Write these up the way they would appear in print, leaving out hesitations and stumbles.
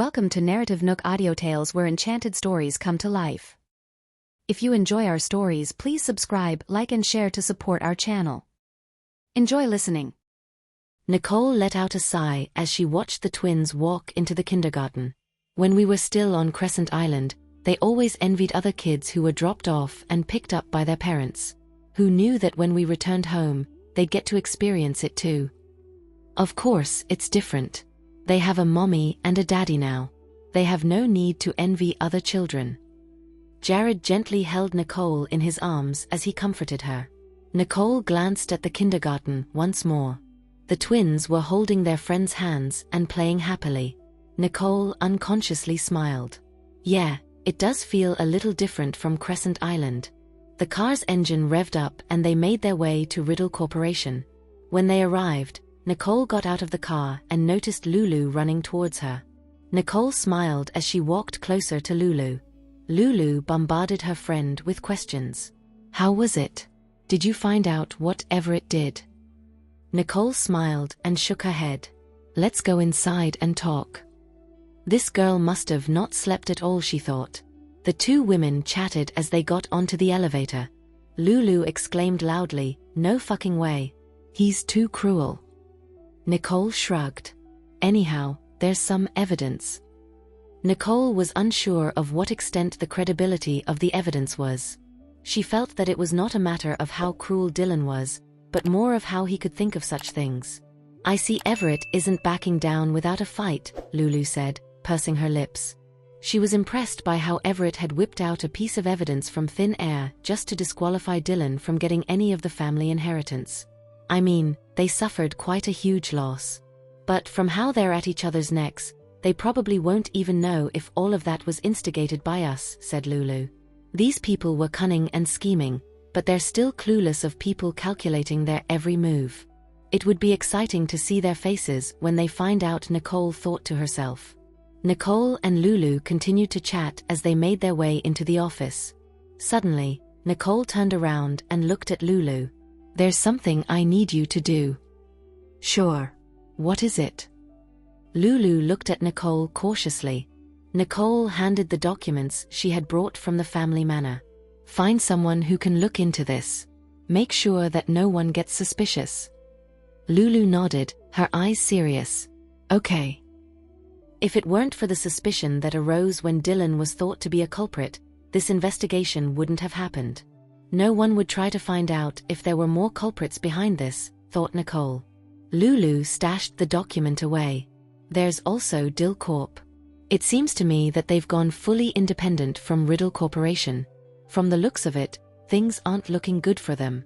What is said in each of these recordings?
Welcome to NarrativeNook audio tales where enchanted stories come to life. If you enjoy our stories, please subscribe, like and share to support our channel. Enjoy listening. Nicole let out a sigh as she watched the twins walk into the kindergarten. When we were still on Crescent Island, they always envied other kids who were dropped off and picked up by their parents, who knew that when we returned home, they'd get to experience it too. Of course, it's different. They have a mommy and a daddy now. They have no need to envy other children. Jared gently held Nicole in his arms as he comforted her. Nicole glanced at the kindergarten once more. The twins were holding their friends' hands and playing happily. Nicole unconsciously smiled. Yeah, it does feel a little different from Crescent Island. The car's engine revved up and they made their way to Riddle Corporation. When they arrived, Nicole got out of the car and noticed Lulu running towards her. Nicole smiled as she walked closer to Lulu. Lulu bombarded her friend with questions. How was it? Did you find out what Everett did? Nicole smiled and shook her head. Let's go inside and talk. This girl must have not slept at all, she thought. The two women chatted as they got onto the elevator. Lulu exclaimed loudly, "No fucking way. He's too cruel." Nicole shrugged. Anyhow, there's some evidence. Nicole was unsure of what extent the credibility of the evidence was. She felt that it was not a matter of how cruel Dylan was, but more of how he could think of such things. I see Everett isn't backing down without a fight, Lulu said, pursing her lips. She was impressed by how Everett had whipped out a piece of evidence from thin air just to disqualify Dylan from getting any of the family inheritance. I mean, they suffered quite a huge loss. But from how they're at each other's necks, they probably won't even know if all of that was instigated by us, said Lulu. These people were cunning and scheming, but they're still clueless of people calculating their every move. It would be exciting to see their faces when they find out, Nicole thought to herself. Nicole and Lulu continued to chat as they made their way into the office. Suddenly, Nicole turned around and looked at Lulu. There's something I need you to do. Sure. What is it? Lulu looked at Nicole cautiously. Nicole handed the documents she had brought from the family manor. Find someone who can look into this. Make sure that no one gets suspicious. Lulu nodded, her eyes serious. Okay. If it weren't for the suspicion that arose when Dylan was thought to be a culprit, this investigation wouldn't have happened. No one would try to find out if there were more culprits behind this, thought Nicole. Lulu stashed the document away. There's also Dill Corp. It seems to me that they've gone fully independent from Riddle Corporation. From the looks of it, things aren't looking good for them.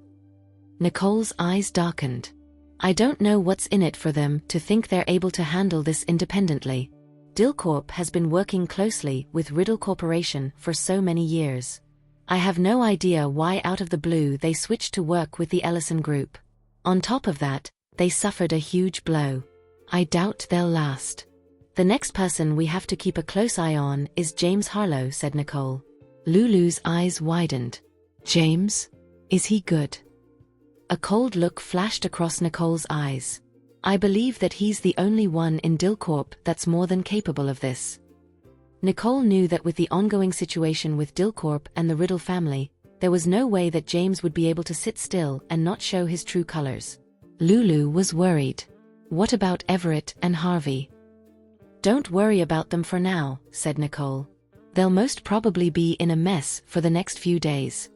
Nicole's eyes darkened. I don't know what's in it for them to think they're able to handle this independently. Dill Corp has been working closely with Riddle Corporation for so many years. I have no idea why out of the blue they switched to work with the Ellison Group. On top of that, they suffered a huge blow. I doubt they'll last. The next person we have to keep a close eye on is James Harlow, said Nicole. Lulu's eyes widened. James? Is he good? A cold look flashed across Nicole's eyes. I believe that he's the only one in Dill Corp that's more than capable of this. Nicole knew that with the ongoing situation with Dill Corp and the Riddle family, there was no way that James would be able to sit still and not show his true colors. Lulu was worried. What about Everett and Harvey? Don't worry about them for now, said Nicole. They'll most probably be in a mess for the next few days.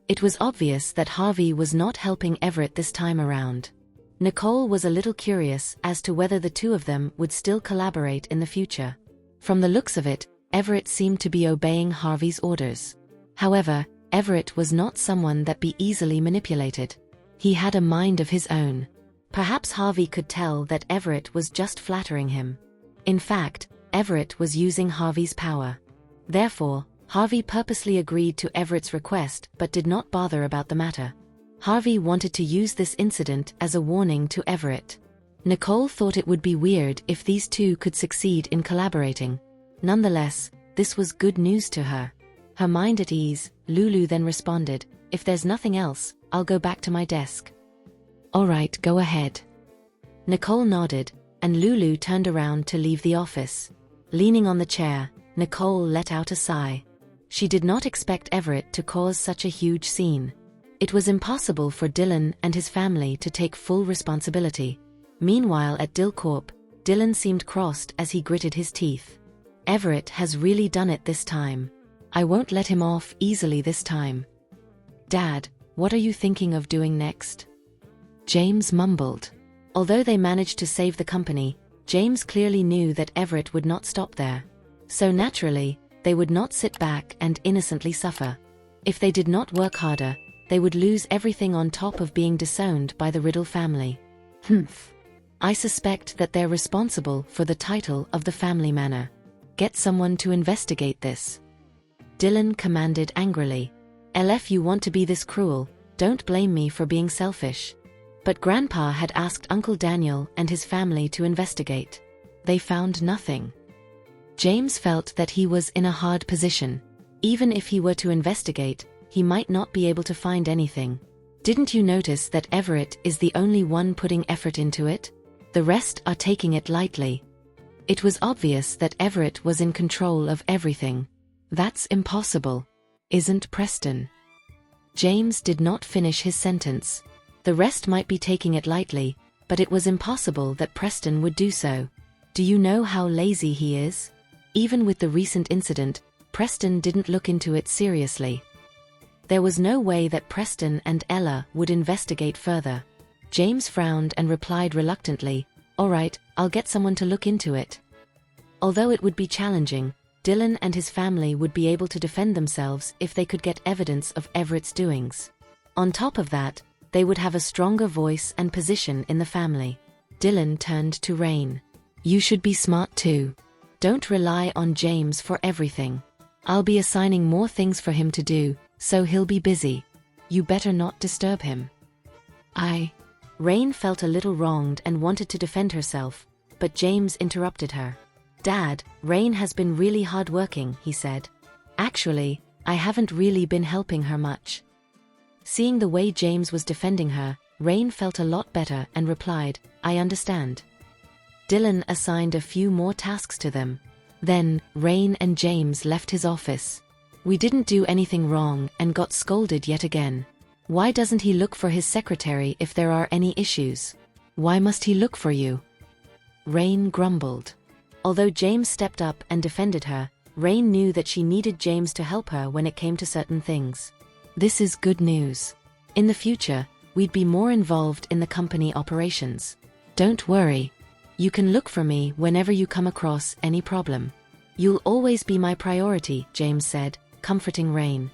It was obvious that Harvey was not helping Everett this time around. Nicole was a little curious as to whether the two of them would still collaborate in the future. From the looks of it, Everett seemed to be obeying Harvey's orders. However, Everett was not someone that be easily manipulated. He had a mind of his own. Perhaps Harvey could tell that Everett was just flattering him. In fact, Everett was using Harvey's power. Therefore, Harvey purposely agreed to Everett's request but did not bother about the matter. Harvey wanted to use this incident as a warning to Everett. Nicole thought it would be weird if these two could succeed in collaborating. Nonetheless, this was good news to her. Her mind at ease, Lulu then responded, "If there's nothing else, I'll go back to my desk." "All right, go ahead." Nicole nodded, and Lulu turned around to leave the office. Leaning on the chair, Nicole let out a sigh. She did not expect Everett to cause such a huge scene. It was impossible for Dylan and his family to take full responsibility. Meanwhile at Dill Corp, Dylan seemed crossed as he gritted his teeth. Everett has really done it this time. I won't let him off easily this time. Dad, what are you thinking of doing next? James mumbled. Although they managed to save the company, James clearly knew that Everett would not stop there. So naturally, they would not sit back and innocently suffer. If they did not work harder, they would lose everything on top of being disowned by the Riddle family. I suspect that they're responsible for the title of the family manor. Get someone to investigate this. Dylan commanded angrily. If you want to be this cruel, don't blame me for being selfish. But Grandpa had asked Uncle Daniel and his family to investigate. They found nothing. James felt that he was in a hard position. Even if he were to investigate, he might not be able to find anything. Didn't you notice that Everett is the only one putting effort into it? The rest are taking it lightly. It was obvious that Everett was in control of everything. That's impossible. Isn't Preston? James did not finish his sentence. The rest might be taking it lightly, but it was impossible that Preston would do so. Do you know how lazy he is? Even with the recent incident, Preston didn't look into it seriously. There was no way that Preston and Ella would investigate further. James frowned and replied reluctantly, "All right, I'll get someone to look into it." Although it would be challenging, Dylan and his family would be able to defend themselves if they could get evidence of Everett's doings. On top of that, they would have a stronger voice and position in the family. Dylan turned to Rain. "You should be smart too. Don't rely on James for everything. I'll be assigning more things for him to do, so he'll be busy. You better not disturb him." Rain felt a little wronged and wanted to defend herself, but James interrupted her. "Dad, Rain has been really hardworking," he said. "Actually, I haven't really been helping her much." Seeing the way James was defending her, Rain felt a lot better and replied, "I understand." Dylan assigned a few more tasks to them. Then, Rain and James left his office. "We didn't do anything wrong and got scolded yet again. Why doesn't he look for his secretary if there are any issues? Why must he look for you?" Rain grumbled. Although James stepped up and defended her, Rain knew that she needed James to help her when it came to certain things. "This is good news. In the future, we'd be more involved in the company operations. Don't worry. You can look for me whenever you come across any problem. You'll always be my priority," James said, comforting Rain.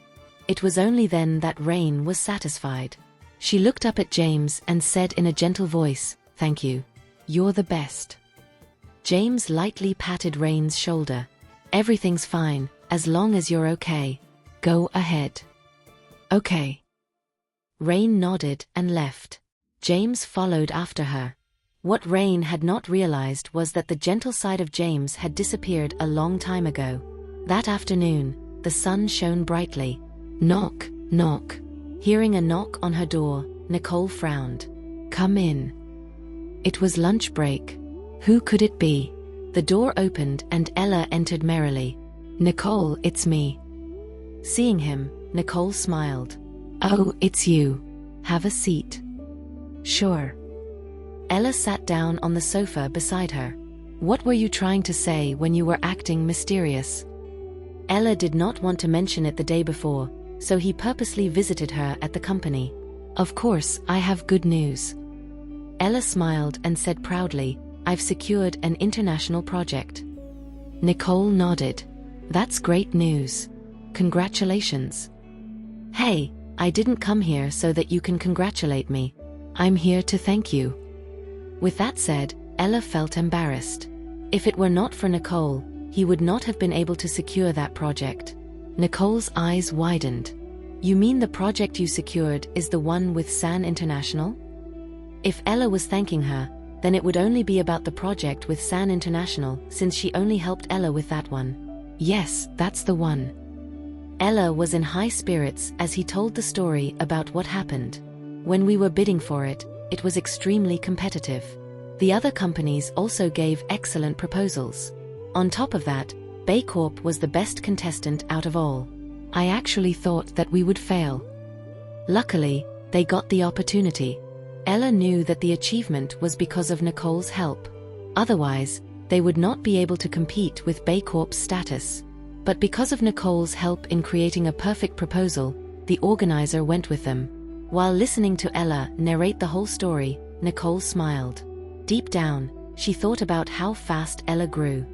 It was only then that Rain was satisfied. She looked up at James and said in a gentle voice, "Thank you. You're the best." James lightly patted Rain's shoulder. "Everything's fine, as long as you're okay. Go ahead." "Okay." Rain nodded and left. James followed after her. What Rain had not realized was that the gentle side of James had disappeared a long time ago. That afternoon, the sun shone brightly. Knock, knock. Hearing a knock on her door, Nicole frowned. "Come in." It was lunch break. Who could it be? The door opened and Ella entered merrily. "Nicole, it's me." Seeing him, Nicole smiled. "Oh, it's you. Have a seat." "Sure." Ella sat down on the sofa beside her. "What were you trying to say when you were acting mysterious?" Ella did not want to mention it the day before, so he purposely visited her at the company. "Of course, I have good news." Ella smiled and said proudly, "I've secured an international project." Nicole nodded. "That's great news. Congratulations." "Hey, I didn't come here so that you can congratulate me. I'm here to thank you." With that said, Ella felt embarrassed. If it were not for Nicole, he would not have been able to secure that project. Nicole's eyes widened. "You mean the project you secured is the one with San International?" If Ella was thanking her, then it would only be about the project with San International, since she only helped Ella with that one. "Yes, that's the one." Ella was in high spirits as he told the story about what happened. "When we were bidding for it, it was extremely competitive. The other companies also gave excellent proposals. On top of that, Bay Corp was the best contestant out of all. I actually thought that we would fail. Luckily, they got the opportunity. Ella knew that the achievement was because of Nicole's help. Otherwise, they would not be able to compete with Bay Corp's status. But because of Nicole's help in creating a perfect proposal, the organizer went with them. While listening to Ella narrate the whole story, Nicole smiled. Deep down, she thought about how fast Ella grew.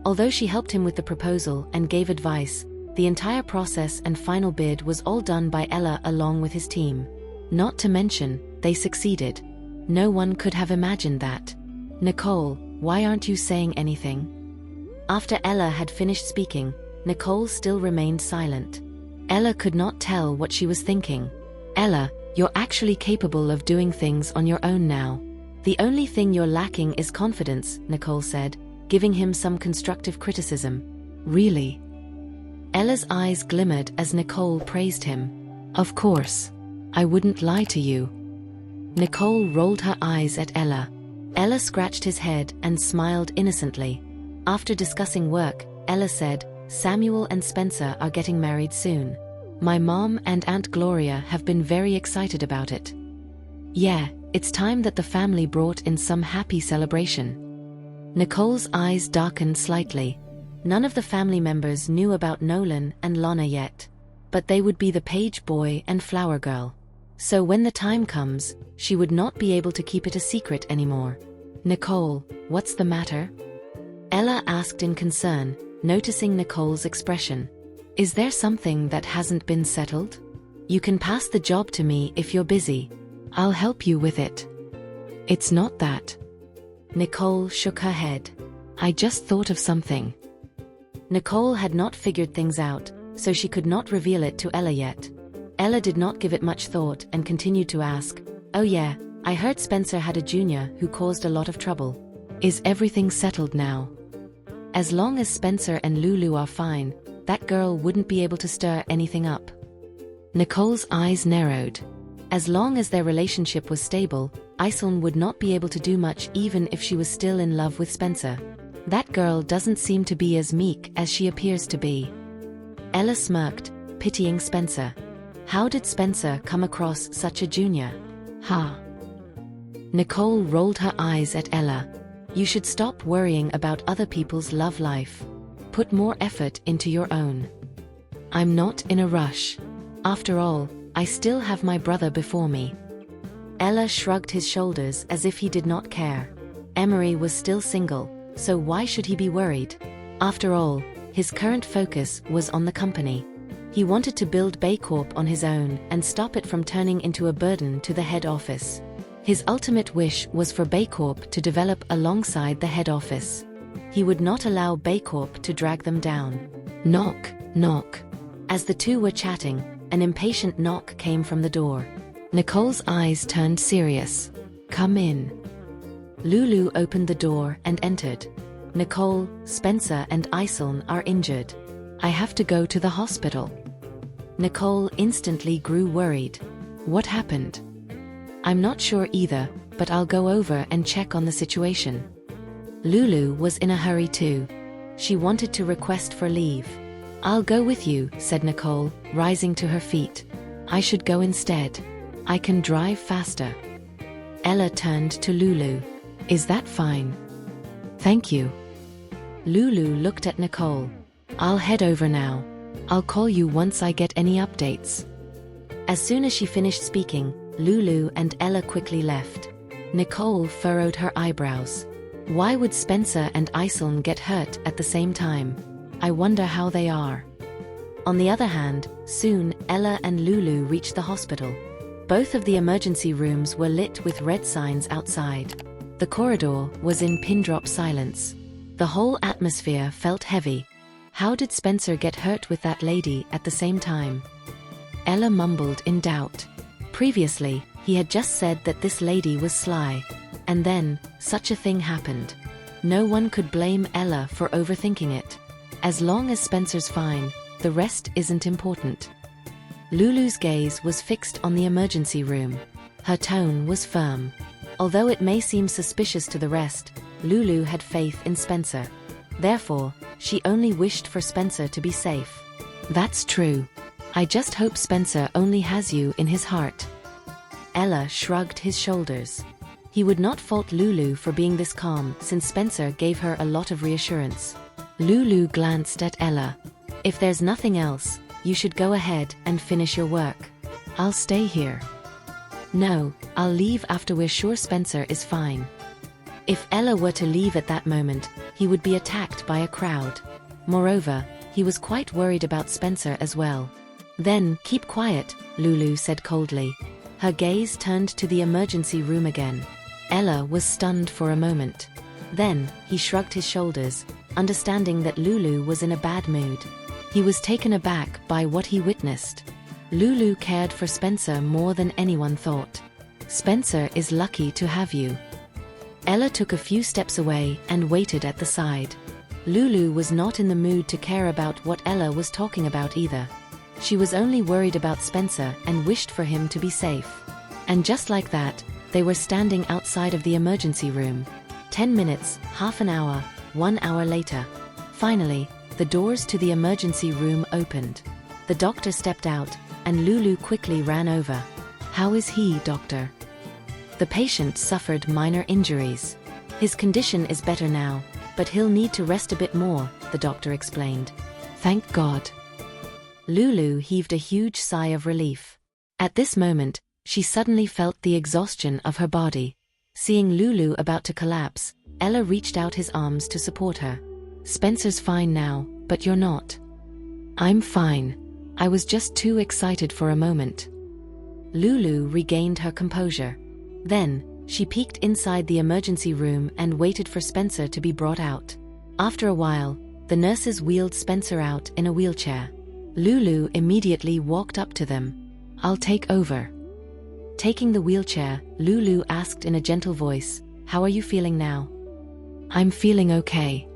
Although she helped him with the proposal and gave advice, the entire process and final bid was all done by Ella along with his team. Not to mention, they succeeded. No one could have imagined that. Nicole, why aren't you saying anything? After Ella had finished speaking, Nicole still remained silent. Ella could not tell what she was thinking. Ella, you're actually capable of doing things on your own now. The only thing you're lacking is confidence, Nicole said, giving him some constructive criticism. Really? Ella's eyes glimmered as Nicole praised him. Of course. I wouldn't lie to you. Nicole rolled her eyes at Ella. Ella scratched his head and smiled innocently. After discussing work, Ella said, Samuel and Spencer are getting married soon. My mom and Aunt Gloria have been very excited about it. Yeah, it's time that the family brought in some happy celebration. Nicole's eyes darkened slightly. None of the family members knew about Nolan and Lana yet, but they would be the page boy and flower girl. So when the time comes, she would not be able to keep it a secret anymore. Nicole, what's the matter? Ella asked in concern, noticing Nicole's expression. Is there something that hasn't been settled? You can pass the job to me if you're busy. I'll help you with it. It's not that. Nicole shook her head. I just thought of something. Nicole had not figured things out, so she could not reveal it to Ella yet. Ella did not give it much thought and continued to ask, Oh yeah, I heard Spencer had a junior who caused a lot of trouble. Is everything settled now? As long as Spencer and Lulu are fine, that girl wouldn't be able to stir anything up. Nicole's eyes narrowed. As long as their relationship was stable, Iselin would not be able to do much even if she was still in love with Spencer. That girl doesn't seem to be as meek as she appears to be. Ella smirked, pitying Spencer. How did Spencer come across such a junior? Ha! Nicole rolled her eyes at Ella. You should stop worrying about other people's love life. Put more effort into your own. I'm not in a rush. After all, I still have my brother before me. Ella shrugged his shoulders as if he did not care. Emery was still single, so why should he be worried? After all, his current focus was on the company. He wanted to build Bay Corp on his own and stop it from turning into a burden to the head office. His ultimate wish was for Bay Corp to develop alongside the head office. He would not allow Bay Corp to drag them down. Knock, knock. As the two were chatting, an impatient knock came from the door. Nicole's eyes turned serious. Come in. Lulu opened the door and entered. Nicole, Spencer and Iselin are injured. I have to go to the hospital. Nicole instantly grew worried. What happened? I'm not sure either, but I'll go over and check on the situation. Lulu was in a hurry too. She wanted to request for leave. I'll go with you, said Nicole, rising to her feet. I should go instead. I can drive faster. Ella turned to Lulu. Is that fine? Thank you. Lulu looked at Nicole. I'll head over now. I'll call you once I get any updates. As soon as she finished speaking, Lulu and Ella quickly left. Nicole furrowed her eyebrows. Why would Spencer and Iselin get hurt at the same time? I wonder how they are. On the other hand, soon, Ella and Lulu reached the hospital. Both of the emergency rooms were lit with red signs outside. The corridor was in pin-drop silence. The whole atmosphere felt heavy. How did Spencer get hurt with that lady at the same time? Ella mumbled in doubt. Previously, he had just said that this lady was sly. And then, such a thing happened. No one could blame Ella for overthinking it. As long as Spencer's fine, the rest isn't important. Lulu's gaze was fixed on the emergency room. Her tone was firm. Although it may seem suspicious to the rest, Lulu had faith in Spencer. Therefore, she only wished for Spencer to be safe. That's true. I just hope Spencer only has you in his heart. Ella shrugged his shoulders. He would not fault Lulu for being this calm since Spencer gave her a lot of reassurance. Lulu glanced at Ella. If there's nothing else, you should go ahead and finish your work. I'll stay here. No, I'll leave after we're sure Spencer is fine. If Ella were to leave at that moment, he would be attacked by a crowd. Moreover, he was quite worried about Spencer as well. Then, keep quiet, Lulu said coldly. Her gaze turned to the emergency room again. Ella was stunned for a moment. Then, he shrugged his shoulders, understanding that Lulu was in a bad mood. He was taken aback by what he witnessed. Lulu cared for Spencer more than anyone thought. Spencer is lucky to have you. Ella took a few steps away and waited at the side. Lulu was not in the mood to care about what Ella was talking about either. She was only worried about Spencer and wished for him to be safe. And just like that, they were standing outside of the emergency room. 10 minutes, half an hour, 1 hour later. Finally, the doors to the emergency room opened. The doctor stepped out, and Lulu quickly ran over. How is he, doctor? The patient suffered minor injuries. His condition is better now, but he'll need to rest a bit more, the doctor explained. Thank God. Lulu heaved a huge sigh of relief. At this moment, she suddenly felt the exhaustion of her body. Seeing Lulu about to collapse, Ella reached out his arms to support her. Spencer's fine now, but you're not. I'm fine. I was just too excited for a moment. Lulu regained her composure. Then, she peeked inside the emergency room and waited for Spencer to be brought out. After a while, the nurses wheeled Spencer out in a wheelchair. Lulu immediately walked up to them. I'll take over. Taking the wheelchair, Lulu asked in a gentle voice, How are you feeling now? I'm feeling okay.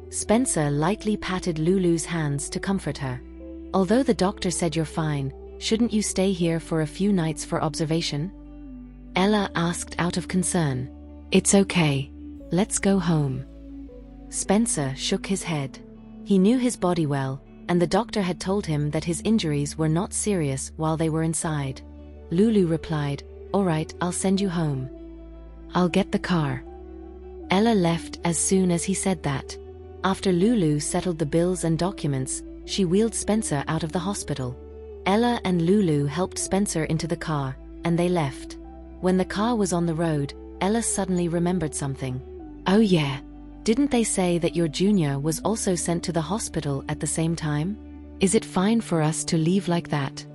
Spencer lightly patted Lulu's hands to comfort her. Although the doctor said you're fine, shouldn't you stay here for a few nights for observation? Ella asked out of concern. It's okay. Let's go home. Spencer shook his head. He knew his body well, and the doctor had told him that his injuries were not serious while they were inside. Lulu replied, All right, I'll send you home. I'll get the car. Ella left as soon as he said that. After Lulu settled the bills and documents, she wheeled Spencer out of the hospital. Ella and Lulu helped Spencer into the car, and they left. When the car was on the road, Ella suddenly remembered something. Oh yeah. Didn't they say that your junior was also sent to the hospital at the same time? Is it fine for us to leave like that?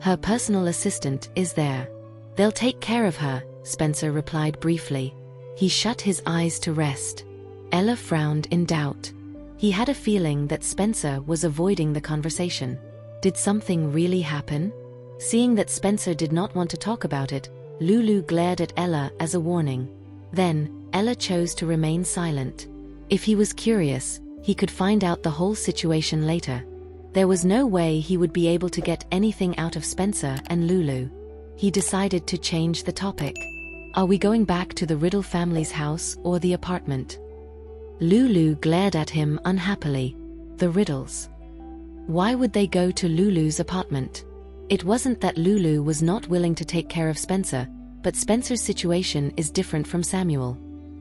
Her personal assistant is there. They'll take care of her, Spencer replied briefly. He shut his eyes to rest. Ella frowned in doubt. He had a feeling that Spencer was avoiding the conversation. Did something really happen? Seeing that Spencer did not want to talk about it, Lulu glared at Ella as a warning. Then, Ella chose to remain silent. If he was curious, he could find out the whole situation later. There was no way he would be able to get anything out of Spencer and Lulu. He decided to change the topic. Are we going back to the Riddle family's house or the apartment? Lulu glared at him unhappily. The Riddles. Why would they go to Lulu's apartment? It wasn't that Lulu was not willing to take care of Spencer, but Spencer's situation is different from Samuel.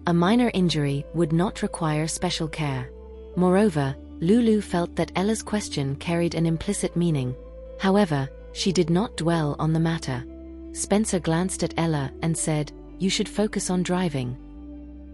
A minor injury would not require special care. Moreover, Lulu felt that Ella's question carried an implicit meaning. However, she did not dwell on the matter. Spencer glanced at Ella and said, You should focus on driving.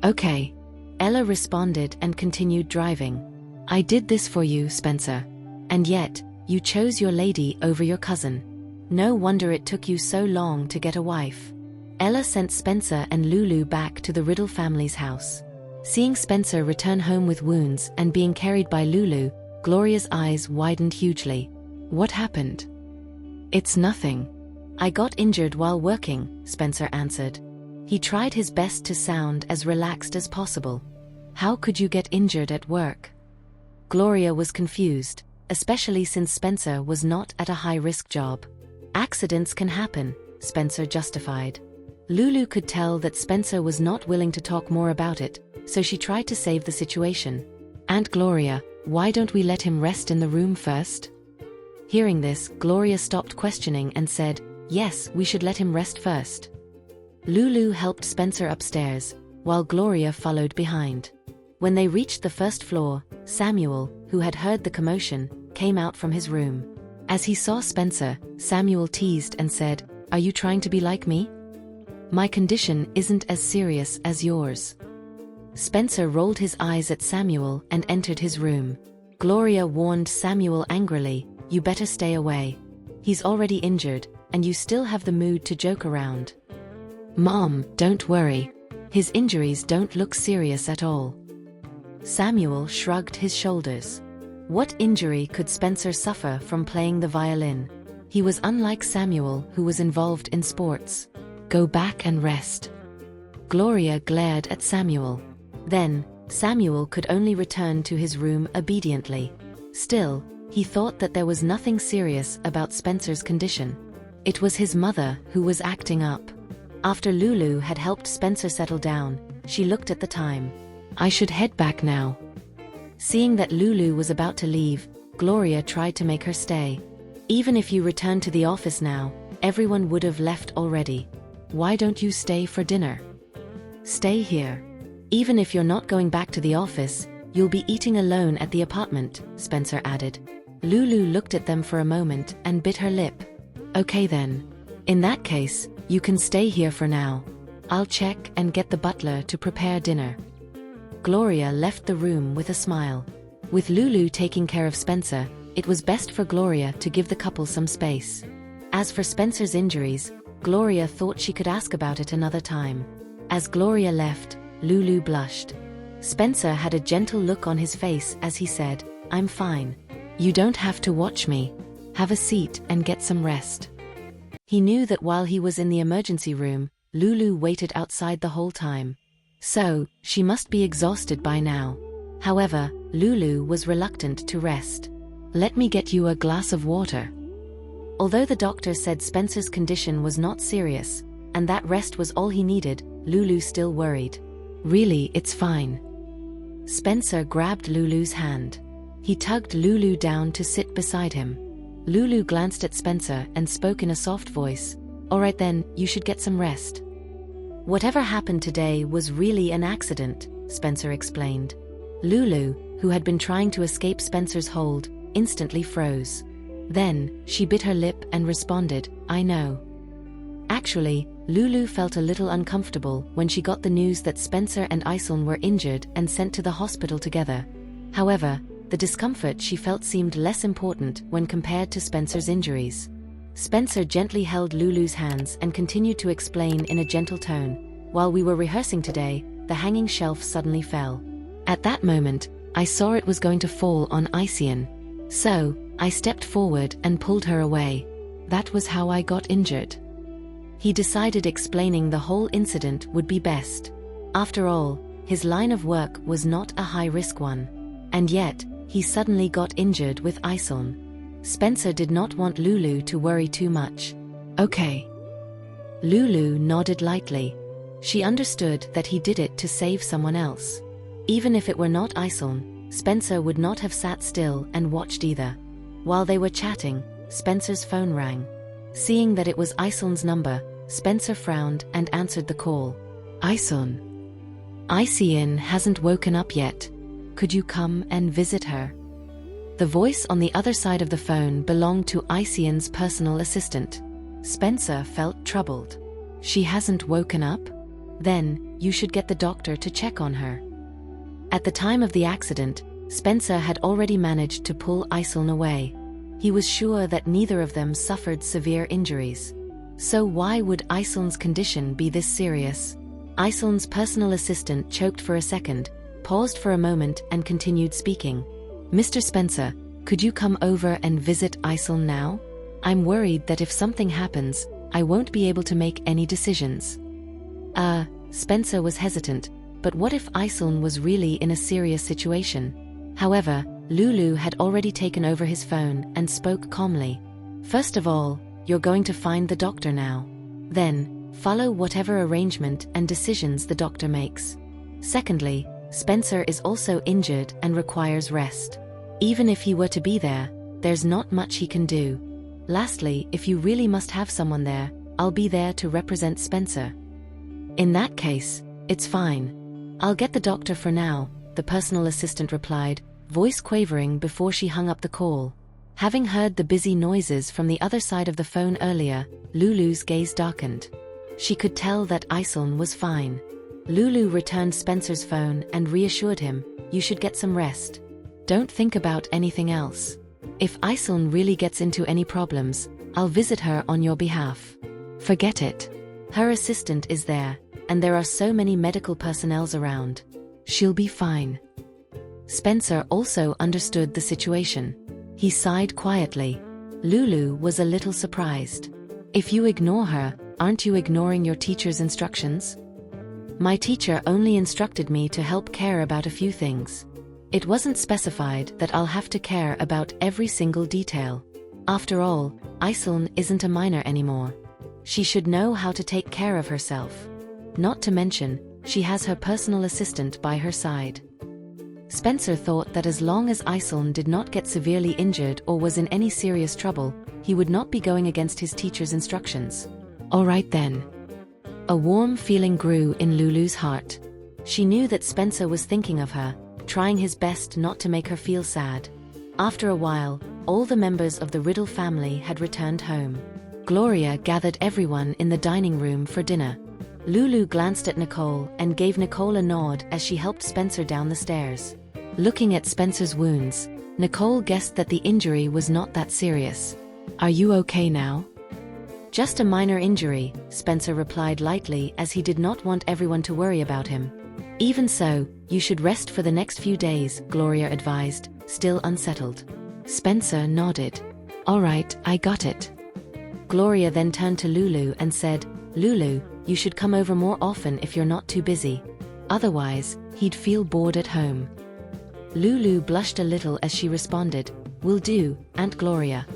Okay. Ella responded and continued driving. I did this for you, Spencer. And yet, you chose your lady over your cousin. No wonder it took you so long to get a wife. Ella sent Spencer and Lulu back to the Riddle family's house. Seeing Spencer return home with wounds and being carried by Lulu, Gloria's eyes widened hugely. What happened? It's nothing. I got injured while working, Spencer answered. He tried his best to sound as relaxed as possible. How could you get injured at work? Gloria was confused, especially since Spencer was not at a high-risk job. Accidents can happen, Spencer justified. Lulu could tell that Spencer was not willing to talk more about it, so she tried to save the situation. Aunt Gloria, why don't we let him rest in the room first? Hearing this, Gloria stopped questioning and said, yes, we should let him rest first. Lulu helped Spencer upstairs, while Gloria followed behind. When they reached the first floor, Samuel, who had heard the commotion, came out from his room. As he saw Spencer, Samuel teased and said, are you trying to be like me? My condition isn't as serious as yours. Spencer rolled his eyes at Samuel and entered his room. Gloria warned Samuel angrily, you better stay away. He's already injured, and you still have the mood to joke around. Mom, don't worry. His injuries don't look serious at all. Samuel shrugged his shoulders. What injury could Spencer suffer from playing the violin? He was unlike Samuel, who was involved in sports. Go back and rest. Gloria glared at Samuel. Then, Samuel could only return to his room obediently. Still, he thought that there was nothing serious about Spencer's condition. It was his mother who was acting up. After Lulu had helped Spencer settle down, she looked at the time. I should head back now. Seeing that Lulu was about to leave, Gloria tried to make her stay. Even if you return to the office now, everyone would have left already. Why don't you stay for dinner? Stay here. Even if you're not going back to the office, you'll be eating alone at the apartment, Spencer added. Lulu looked at them for a moment and bit her lip. Okay then. In that case, you can stay here for now. I'll check and get the butler to prepare dinner. Gloria left the room with a smile. With Lulu taking care of Spencer, it was best for Gloria to give the couple some space. As for Spencer's injuries, Gloria thought she could ask about it another time. As Gloria left, Lulu blushed. Spencer had a gentle look on his face as he said, I'm fine. You don't have to watch me. Have a seat and get some rest. He knew that while he was in the emergency room, Lulu waited outside the whole time. So, she must be exhausted by now. However, Lulu was reluctant to rest. Let me get you a glass of water. Although the doctor said Spencer's condition was not serious, and that rest was all he needed, Lulu still worried. Really, it's fine. Spencer grabbed Lulu's hand. He tugged Lulu down to sit beside him. Lulu glanced at Spencer and spoke in a soft voice. All right then, you should get some rest. Whatever happened today was really an accident, Spencer explained. Lulu, who had been trying to escape Spencer's hold, instantly froze. Then, she bit her lip and responded, I know. Actually, Lulu felt a little uncomfortable when she got the news that Spencer and Iselin were injured and sent to the hospital together. However, the discomfort she felt seemed less important when compared to Spencer's injuries. Spencer gently held Lulu's hands and continued to explain in a gentle tone. While we were rehearsing today, the hanging shelf suddenly fell. At that moment, I saw it was going to fall on Iselin. So, I stepped forward and pulled her away. That was how I got injured. He decided explaining the whole incident would be best. After all, his line of work was not a high-risk one. And yet, he suddenly got injured with Iselin. Spencer did not want Lulu to worry too much. Okay. Lulu nodded lightly. She understood that he did it to save someone else. Even if it were not Iselin, Spencer would not have sat still and watched either. While they were chatting, Spencer's phone rang. Seeing that it was Iselin's number, Spencer frowned and answered the call. Iselin. Iselin hasn't woken up yet. Could you come and visit her? The voice on the other side of the phone belonged to Iselin's personal assistant. Spencer felt troubled. She hasn't woken up? Then, you should get the doctor to check on her. At the time of the accident, Spencer had already managed to pull Iselin away. He was sure that neither of them suffered severe injuries. So why would Iselin's condition be this serious? Iselin's personal assistant choked for a second, paused for a moment and continued speaking. Mr. Spencer, could you come over and visit Iselin now? I'm worried that if something happens, I won't be able to make any decisions. Spencer was hesitant, but what if Iselin was really in a serious situation? However, Lulu had already taken over his phone and spoke calmly. First of all, you're going to find the doctor now. Then, follow whatever arrangement and decisions the doctor makes. Secondly, Spencer is also injured and requires rest. Even if he were to be there, there's not much he can do. Lastly, if you really must have someone there, I'll be there to represent Spencer. In that case, it's fine. I'll get the doctor for now, the personal assistant replied, voice quavering before she hung up the call. Having heard the busy noises from the other side of the phone earlier, Lulu's gaze darkened. She could tell that Aislinn was fine. Lulu returned Spencer's phone and reassured him, you should get some rest. Don't think about anything else. If Aislinn really gets into any problems, I'll visit her on your behalf. Forget it. Her assistant is there, and there are so many medical personnel around. She'll be fine. Spencer also understood the situation. He sighed quietly. Lulu was a little surprised. If you ignore her, aren't you ignoring your teacher's instructions? My teacher only instructed me to help care about a few things. It wasn't specified that I'll have to care about every single detail. After all, Aislinn isn't a minor anymore. She should know how to take care of herself. Not to mention, she has her personal assistant by her side. Spencer thought that as long as Aislinn did not get severely injured or was in any serious trouble, he would not be going against his teacher's instructions. All right then. A warm feeling grew in Lulu's heart. She knew that Spencer was thinking of her, trying his best not to make her feel sad. After a while, all the members of the Riddle family had returned home. Gloria gathered everyone in the dining room for dinner. Lulu glanced at Nicole and gave Nicole a nod as she helped Spencer down the stairs. Looking at Spencer's wounds, Nicole guessed that the injury was not that serious. Are you okay now? Just a minor injury, Spencer replied lightly as he did not want everyone to worry about him. Even so, you should rest for the next few days, Gloria advised, still unsettled. Spencer nodded. All right, I got it. Gloria then turned to Lulu and said, Lulu, you should come over more often if you're not too busy. Otherwise, he'd feel bored at home. Lulu blushed a little as she responded, Will do, Aunt Gloria.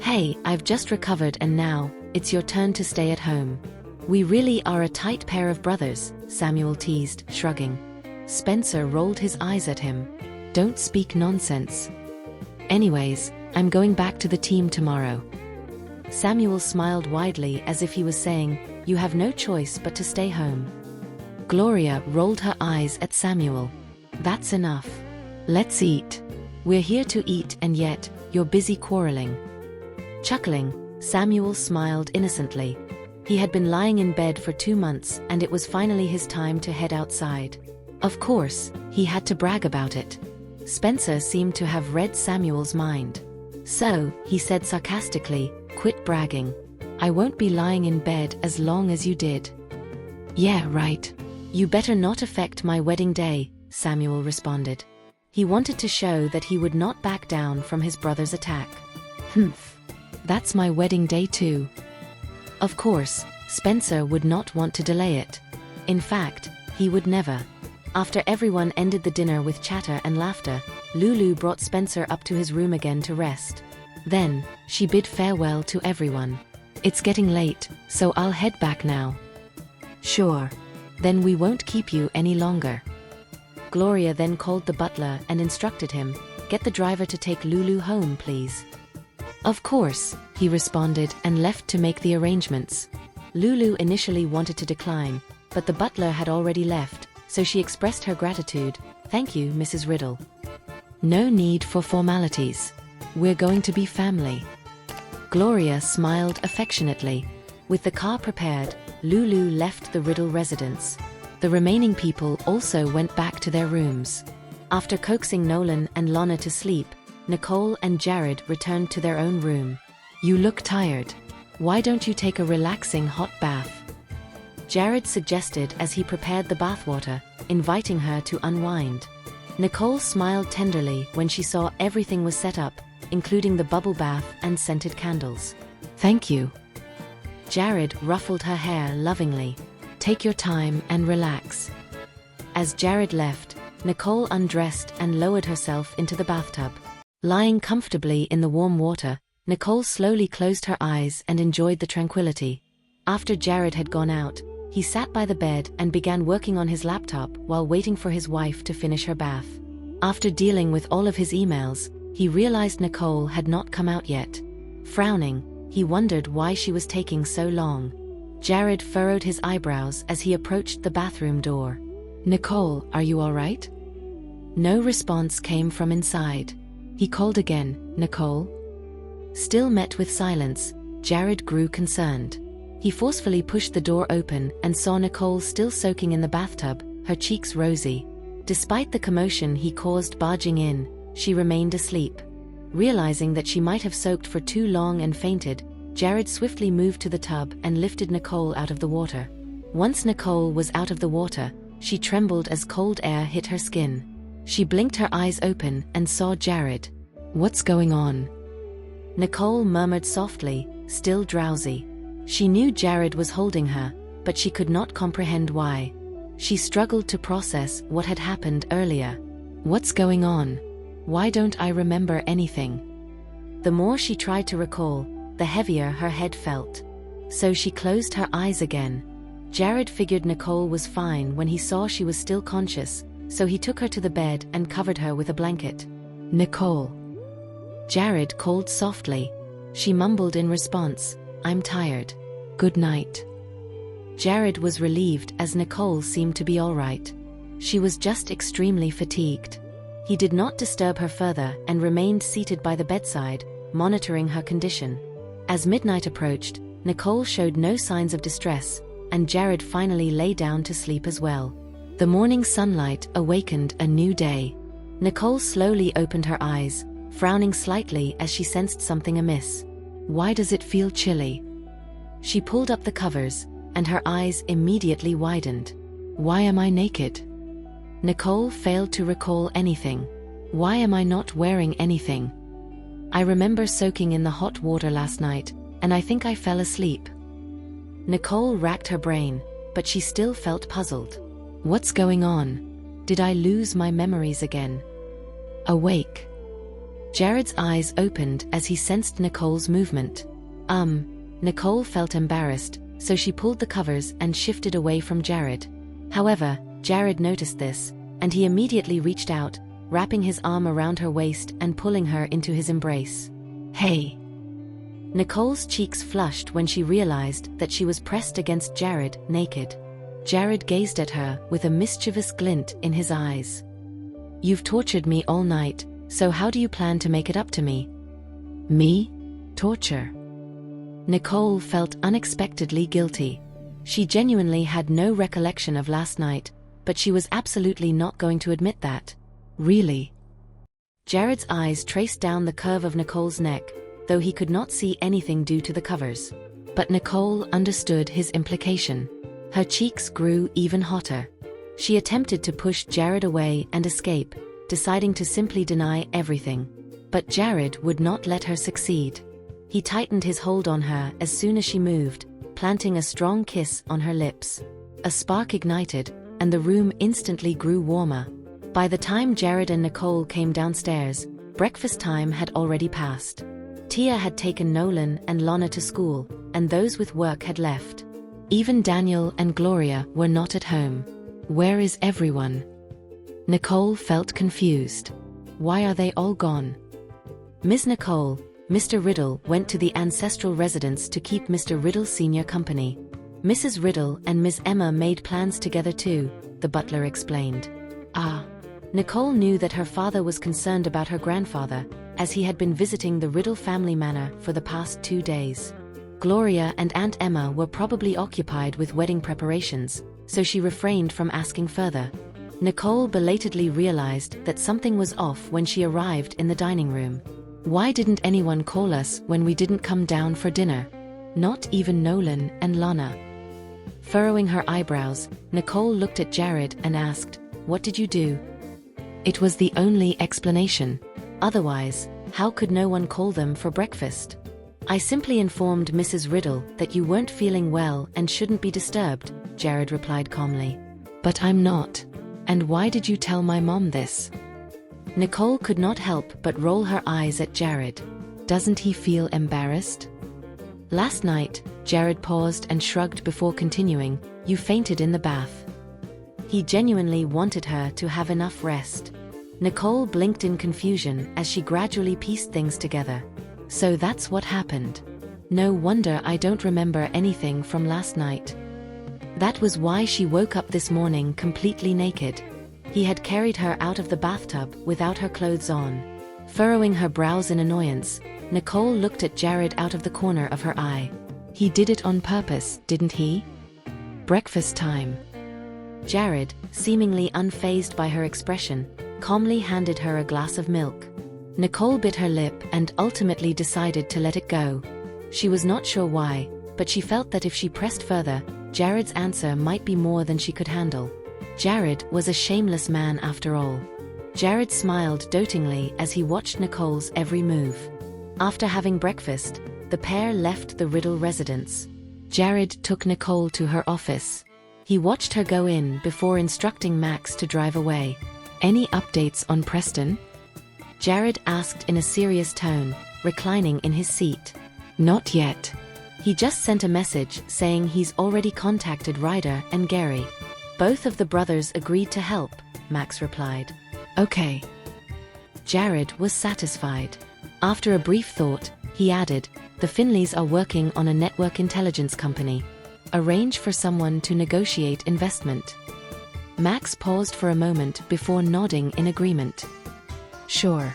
Hey, I've just recovered and now, it's your turn to stay at home. We really are a tight pair of brothers, Samuel teased, shrugging. Spencer rolled his eyes at him. Don't speak nonsense. Anyways, I'm going back to the team tomorrow. Samuel smiled widely as if he was saying, You have no choice but to stay home. Gloria rolled her eyes at Samuel. That's enough. Let's eat. We're here to eat and yet, you're busy quarreling. Chuckling, Samuel smiled innocently. He had been lying in bed for 2 months and it was finally his time to head outside. Of course, he had to brag about it. Spencer seemed to have read Samuel's mind. So, he said sarcastically, Quit bragging. I won't be lying in bed as long as you did. Yeah, right. You better not affect my wedding day, Samuel responded. He wanted to show that he would not back down from his brother's attack. Humph. That's my wedding day too. Of course, Spencer would not want to delay it. In fact, he would never. After everyone ended the dinner with chatter and laughter, Lulu brought Spencer up to his room again to rest. Then, she bid farewell to everyone. It's getting late, so I'll head back now. Sure. Then we won't keep you any longer. Gloria then called the butler and instructed him, Get the driver to take Lulu home, please. Of course, he responded and left to make the arrangements. Lulu initially wanted to decline, but the butler had already left, so she expressed her gratitude. Thank you, Mrs. Riddle. No need for formalities. We're going to be family. Gloria smiled affectionately. With the car prepared, Lulu left the Riddle residence. The remaining people also went back to their rooms. After coaxing Nolan and Lana to sleep, Nicole and Jared returned to their own room. You look tired. Why don't you take a relaxing hot bath? Jared suggested as he prepared the bathwater, inviting her to unwind. Nicole smiled tenderly when she saw everything was set up, including the bubble bath and scented candles. Thank you. Jared ruffled her hair lovingly. Take your time and relax. As Jared left, Nicole undressed and lowered herself into the bathtub. Lying comfortably in the warm water, Nicole slowly closed her eyes and enjoyed the tranquility. After Jared had gone out, He sat by the bed and began working on his laptop while waiting for his wife to finish her bath. After dealing with all of his emails, he realized Nicole had not come out yet. Frowning, he wondered why she was taking so long. Jared furrowed his eyebrows as he approached the bathroom door. "Nicole, are you all right?" No response came from inside. He called again, "Nicole?" Still met with silence, Jared grew concerned. He forcefully pushed the door open and saw Nicole still soaking in the bathtub, her cheeks rosy. Despite the commotion he caused barging in, she remained asleep. Realizing that she might have soaked for too long and fainted, Jared swiftly moved to the tub and lifted Nicole out of the water. Once Nicole was out of the water, she trembled as cold air hit her skin. She blinked her eyes open and saw Jared. "What's going on?" Nicole murmured softly, still drowsy. She knew Jared was holding her, but she could not comprehend why. She struggled to process what had happened earlier. "What's going on? Why don't I remember anything?" The more she tried to recall, the heavier her head felt. So she closed her eyes again. Jared figured Nicole was fine when he saw she was still conscious, so he took her to the bed and covered her with a blanket. "Nicole." Jared called softly. She mumbled in response, "I'm tired. Good night." Jared was relieved as Nicole seemed to be all right. She was just extremely fatigued. He did not disturb her further and remained seated by the bedside, monitoring her condition. As midnight approached, Nicole showed no signs of distress, and Jared finally lay down to sleep as well. The morning sunlight awakened a new day. Nicole slowly opened her eyes, frowning slightly as she sensed something amiss. "Why does it feel chilly?" She pulled up the covers, and her eyes immediately widened. "Why am I naked?" Nicole failed to recall anything. "Why am I not wearing anything? I remember soaking in the hot water last night, and I think I fell asleep." Nicole racked her brain, but she still felt puzzled. "What's going on? Did I lose my memories again?" Awake. Jared's eyes opened as he sensed Nicole's movement. Nicole felt embarrassed, so she pulled the covers and shifted away from Jared. However, Jared noticed this, and he immediately reached out, wrapping his arm around her waist and pulling her into his embrace. "Hey!" Nicole's cheeks flushed when she realized that she was pressed against Jared, naked. Jared gazed at her with a mischievous glint in his eyes. "You've tortured me all night, so how do you plan to make it up to me?" "Me? Torture?" Nicole felt unexpectedly guilty. She genuinely had no recollection of last night, but she was absolutely not going to admit that. "Really?" Jared's eyes traced down the curve of Nicole's neck, though he could not see anything due to the covers. But Nicole understood his implication. Her cheeks grew even hotter. She attempted to push Jared away and escape, deciding to simply deny everything. But Jared would not let her succeed. He tightened his hold on her as soon as she moved, planting a strong kiss on her lips. A spark ignited, and the room instantly grew warmer. By the time Jared and Nicole came downstairs, breakfast time had already passed. Tia had taken Nolan and Lana to school, and those with work had left. Even Daniel and Gloria were not at home. Where is everyone? Nicole felt confused. Why are they all gone? Ms. Nicole, Mr. Riddle went to the ancestral residence to keep Mr. Riddle Sr. company. Mrs. Riddle and Ms. Emma made plans together too, the butler explained. Nicole knew that her father was concerned about her grandfather, as he had been visiting the Riddle family manor for the past 2 days. Gloria and Aunt Emma were probably occupied with wedding preparations, so she refrained from asking further. Nicole belatedly realized that something was off when she arrived in the dining room. Why didn't anyone call us when we didn't come down for dinner? Not even Nolan and Lana. Furrowing her eyebrows, Nicole looked at Jared and asked, "What did you do?" It was the only explanation. Otherwise, how could no one call them for breakfast? "I simply informed Mrs. Riddle that you weren't feeling well and shouldn't be disturbed," Jared replied calmly. "But I'm not. And why did you tell my mom this?" Nicole could not help but roll her eyes at Jared. Doesn't he feel embarrassed? Last night, Jared paused and shrugged before continuing, You fainted in the bath. He genuinely wanted her to have enough rest. Nicole blinked in confusion as she gradually pieced things together. So that's what happened. No wonder I don't remember anything from last night. That was why she woke up this morning completely naked. He had carried her out of the bathtub without her clothes on. Furrowing her brows in annoyance, Nicole looked at Jared out of the corner of her eye. He did it on purpose, didn't he? Breakfast time. Jared, seemingly unfazed by her expression, calmly handed her a glass of milk. Nicole bit her lip and ultimately decided to let it go. She was not sure why, but she felt that if she pressed further, Jared's answer might be more than she could handle. Jared was a shameless man after all. Jared smiled dotingly as he watched Nicole's every move. After having breakfast, the pair left the Riddle residence. Jared took Nicole to her office. He watched her go in before instructing Max to drive away. Any updates on Preston? Jared asked in a serious tone, reclining in his seat. Not yet. He just sent a message saying he's already contacted Ryder and Gary. Both of the brothers agreed to help, Max replied. Okay. Jared was satisfied. After a brief thought, he added, the Finleys are working on a network intelligence company. Arrange for someone to negotiate investment. Max paused for a moment before nodding in agreement. Sure.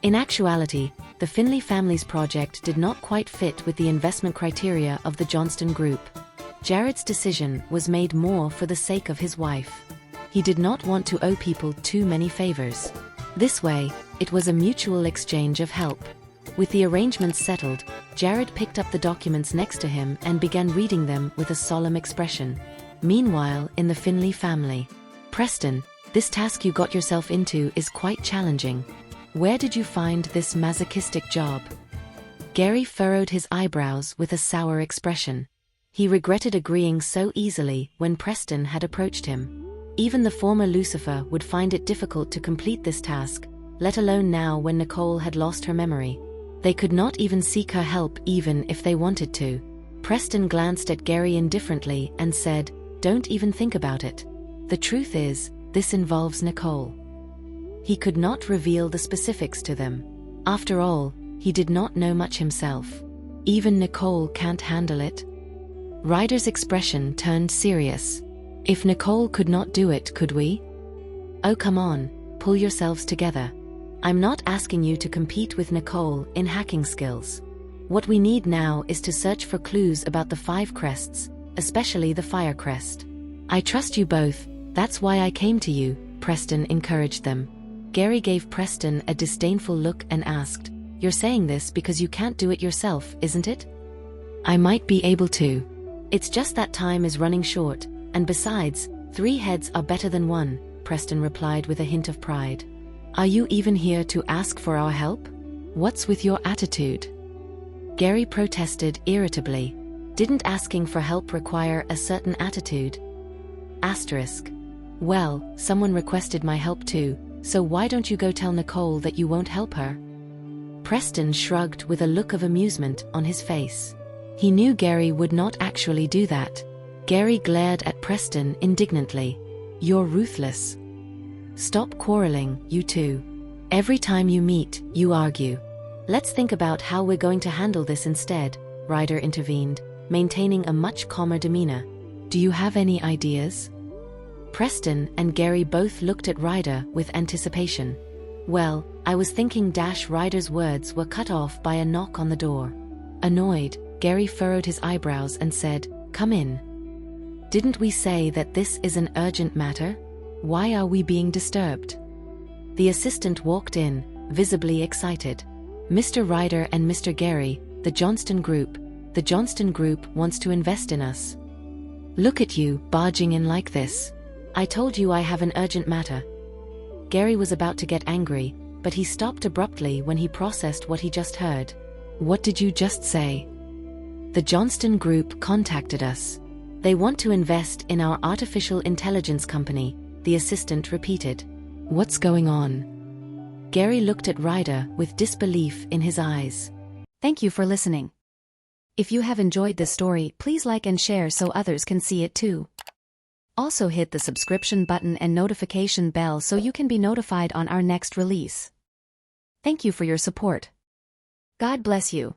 In actuality, the Finley family's project did not quite fit with the investment criteria of the Johnston Group. Jared's decision was made more for the sake of his wife. He did not want to owe people too many favors. This way, it was a mutual exchange of help. With the arrangements settled, Jared picked up the documents next to him and began reading them with a solemn expression. Meanwhile, in the Finley family, Preston, this task you got yourself into is quite challenging. Where did you find this masochistic job? Gary furrowed his eyebrows with a sour expression. He regretted agreeing so easily when Preston had approached him. Even the former Lucifer would find it difficult to complete this task, let alone now when Nicole had lost her memory. They could not even seek her help even if they wanted to. Preston glanced at Gary indifferently and said, "Don't even think about it. The truth is, this involves Nicole." He could not reveal the specifics to them. After all, he did not know much himself. Even Nicole can't handle it. Ryder's expression turned serious. If Nicole could not do it, could we? Oh, come on, pull yourselves together. I'm not asking you to compete with Nicole in hacking skills. What we need now is to search for clues about the 5 crests, especially the fire crest. I trust you both, that's why I came to you, Preston encouraged them. Gary gave Preston a disdainful look and asked, "You're saying this because you can't do it yourself, isn't it?" "I might be able to. It's just that time is running short, and besides, 3 heads are better than 1, Preston replied with a hint of pride. Are you even here to ask for our help? What's with your attitude? Gary protested irritably. Didn't asking for help require a certain attitude? Asterisk. Well, someone requested my help too, so why don't you go tell Nicole that you won't help her? Preston shrugged with a look of amusement on his face. He knew Gary would not actually do that. Gary glared at Preston indignantly. You're ruthless. Stop quarreling, you two. Every time you meet, you argue. Let's think about how we're going to handle this instead, Ryder intervened, maintaining a much calmer demeanor. Do you have any ideas? Preston and Gary both looked at Ryder with anticipation. Well, I was thinking Ryder's words were cut off by a knock on the door. Annoyed, Gary furrowed his eyebrows and said, "Come in. Didn't we say that this is an urgent matter? Why are we being disturbed?" The assistant walked in, visibly excited. "Mr. Ryder and Mr. Gary, the Johnston Group wants to invest in us. Look at you, barging in like this. I told you I have an urgent matter." Gary was about to get angry, but he stopped abruptly when he processed what he just heard. What did you just say? The Johnston Group contacted us. They want to invest in our artificial intelligence company, the assistant repeated. What's going on? Gary looked at Ryder with disbelief in his eyes. Thank you for listening. If you have enjoyed this story, please like and share so others can see it too. Also hit the subscription button and notification bell so you can be notified on our next release. Thank you for your support. God bless you.